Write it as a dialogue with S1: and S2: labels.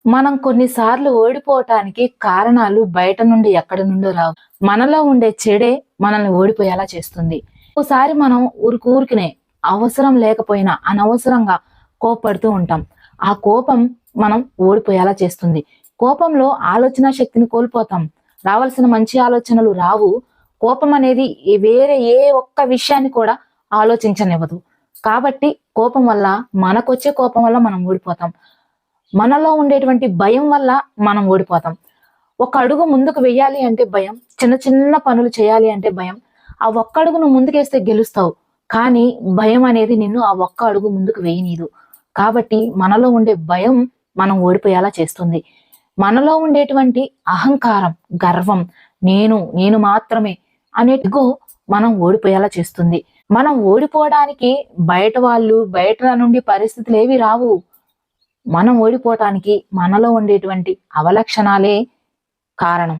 S1: మనం కొన్నిసార్లు ఓడిపోవటానికి కారణాలు బయట నుండి ఎక్కడి నుండో రావు. మనలో ఉండే చెడే మనల్ని ఓడిపోయేలా చేస్తుంది. ఒకసారి మనం ఊరికినే అవసరం లేకపోయినా అనవసరంగా కోపడుతూ ఉంటాం. ఆ కోపం మనం ఓడిపోయేలా చేస్తుంది. కోపంలో ఆలోచన శక్తిని కోల్పోతాం. రావాల్సిన మంచి ఆలోచనలు రావు. కోపం అనేది వేరే ఏ ఒక్క విషయాన్ని కూడా ఆలోచించనివ్వదు. కాబట్టి కోపం వల్ల మనకొచ్చే కోపం వల్ల మనం ఓడిపోతాం. మనలో ఉండేటువంటి భయం వల్ల మనం ఓడిపోతాం. ఒక అడుగు ముందుకు వెయ్యాలి అంటే భయం. చిన్న చిన్న పనులు చేయాలి అంటే భయం. ఆ ఒక్క అడుగు నువ్వు ముందుకేస్తే గెలుస్తావు. కానీ భయం అనేది నిన్ను ఆ ఒక్క అడుగు ముందుకు వేయనీదు. కాబట్టి మనలో ఉండే భయం మనం ఓడిపోయేలా చేస్తుంది. మనలో ఉండేటువంటి అహంకారం, గర్వం, నేను మాత్రమే అనే ఇగో మనం ఓడిపోయేలా చేస్తుంది. మనం ఓడిపోవడానికి బయట నుండి పరిస్థితులు ఏవి రావు. మనం ఓడిపోవటానికి మనలో ఉండేటువంటి అవలక్షణాలే కారణం.